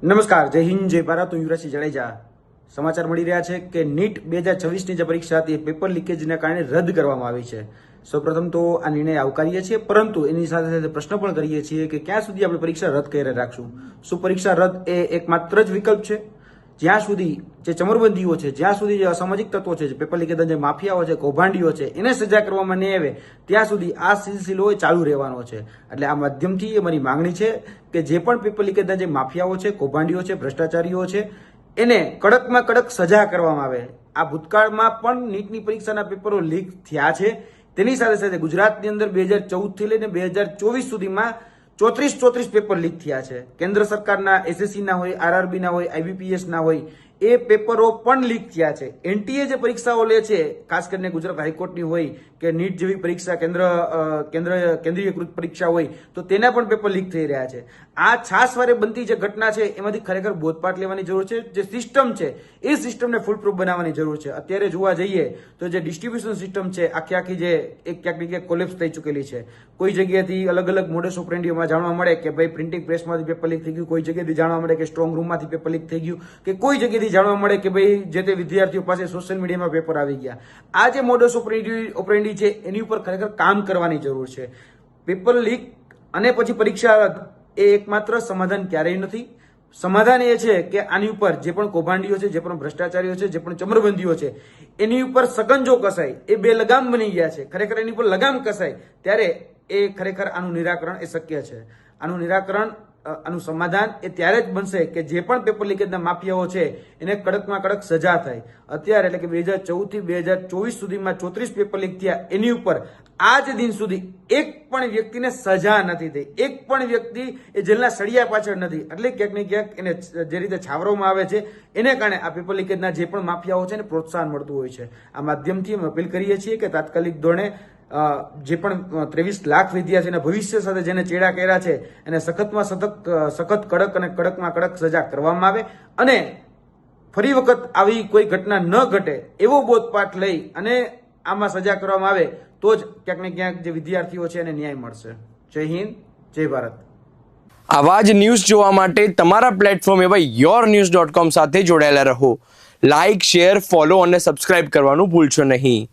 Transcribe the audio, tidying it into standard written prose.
નમસ્કાર, જય હિન્દ, જય ભારત. હું યુવરાજસિંહ જાડેજા. સમાચાર મળી રહ્યા છે કે નીટ 2026ની જે પરીક્ષા હતી એ પેપર લીકેજને કારણે રદ કરવામાં આવી છે. સૌપ્રથમ તો આ નિર્ણય આવકારીએ છીએ, પરંતુ એની સાથે સાથે પ્રશ્ન પણ કરીએ છીએ કે ક્યાં સુધી આપણે પરીક્ષા રદ કરી રાખશું. શું પરીક્ષા રદ એ એકમાત્ર જ વિકલ્પ છે? જ્યાં સુધી જે ચમરબંધીઓ છે, જ્યાં સુધી જે અસામાજિક તત્વો છે, પેપર લીકેજના જે માફિયાઓ છે, કૌભાંડીઓ છે, એને સજા કરવામાં નહીં આવે ત્યાં સુધી આ સિલસિલો ચાલુ રહેવાનો છે. એટલે આ માધ્યમથી અમારી માંગણી છે કે જે પણ પેપર લીકેજના જે માફિયાઓ છે, કૌભાંડીઓ છે, ભ્રષ્ટાચારીઓ છે, એને કડકમાં કડક સજા કરવામાં આવે. આ ભૂતકાળમાં પણ નીટની પરીક્ષાના પેપરો લીક થયા છે. તેની સાથે સાથે ગુજરાતની અંદર 2014થી લઈને 2024 સુધીમાં 34 પેપર લીક થયા છે. કેન્દ્ર સરકારના એસએસસી ના હોય, આરઆરબી ના હોય, આઈબીપીએસ ના હોય, એ પેપરો પણ લીક થયા છે. એનટીએ જે પરીક્ષાઓ લે છે, ખાસ કરીને ગુજરાત હાઈકોર્ટની હોય કે નીટ જેવી પરીક્ષા કેન્દ્રીયકૃત પરીક્ષા હોય, તો તેના પણ પેપર લીક થઈ રહ્યા છે. આ છાસવારે બનતી જે ઘટના છે એમાંથી ખરેખર બોધપાઠ લેવાની જરૂર છે. જે સિસ્ટમ છે એ સિસ્ટમને ફૂલ પ્રૂફ બનાવવાની જરૂર છે. અત્યારે જોવા જઈએ તો જે ડિસ્ટ્રીબ્યુશન સિસ્ટમ છે આખી જે એક ક્યાંક ને ક્યાંક કોલેપ્સ થઈ ચૂકેલી છે. કોઈ જગ્યાએથી અલગ અલગ મોડસ ઓપરેન્ડીમાં જાણવા મળે કે ભાઈ પ્રિન્ટિંગ પ્રેસમાંથી પેપર લીક થઈ ગયું, કોઈ જગ્યાએથી જાણવા મળે કે સ્ટ્રોંગ રૂમમાંથી પેપર લીક થઈ ગયું, કે કોઈ જગ્યાએથી જાણવા મળે કે ભાઈ જે તે વિદ્યાર્થીઓ પાસે સોશિયલ મીડિયામાં પેપર આવી ગયા. આ જે મોડસ ઓપરેન્ડી છે એની ઉપર ખરેખર કામ કરવાની જરૂર છે. પેપર લીક અને પછી પરીક્ષા રદ એ એકમાત્ર સમાધાન ક્યારેય નથી. સમાધાન એ છે કે આની ઉપર જે પણ કૌભાંડીઓ છે, જે પણ ભ્રષ્ટાચારીઓ છે, જે પણ ચમરબંધીઓ છે, એની ઉપર સકંજો કસાય. એ બે લગામ બની ગયા છે. ખરેખર એની ઉપર લગામ કસાય ત્યારે એ ખરેખર આનું નિરાકરણ એ શક્ય છે. આનું નિરાકરણ, આનું સમાધાન એ ત્યારે જ બનશે કે જે પણ પેપર લીકેજના માફિયાઓ છે એને કડકમાં કડક સજા થાય. અત્યારે એટલે કે 2014 થી 2024 સુધીમાં 34 પેપર લીક થયા, એની ઉપર આજ દિન સુધી એક પણ વ્યક્તિને સજા નથી થઈ. એક પણ વ્યક્તિ એ જેલના સળિયા પાછળ નથી. એટલે ક્યાંક ને ક્યાંક એને જે રીતે છાવરવામાં આવે છે એને કારણે આ પેપર લીકેજના જે પણ માફિયાઓ છે એને પ્રોત્સાહન મળતું હોય છે. આ માધ્યમથી અમે અપીલ કરીએ છીએ કે તાત્કાલિક ધોરણે જે પણ 23 લાખ વિદ્યાર્થીઓના ભવિષ્ય સાથે જેને ચેડા કર્યા છે એને સખત કડક અને કડકમાં કડક સજા કરવામાં આવે અને ફરી વખત આવી કોઈ ઘટના ન ઘટે એવો બોધપાઠ લઈ અને આમાં સજા કરવામાં આવે તો જ ક્યાંક ને ક્યાંક જે વિદ્યાર્થીઓ છે એને ન્યાય મળશે. જય હિન્દ, જય ભારત. આવા જ ન્યૂઝ જોવા માટે તમારા પ્લેટફોર્મ એવા yournews.com સાથે જોડાયેલા રહો. લાઇક, શેર, ફોલો અને સબસ્ક્રાઇબ કરવાનું ભૂલશો નહીં.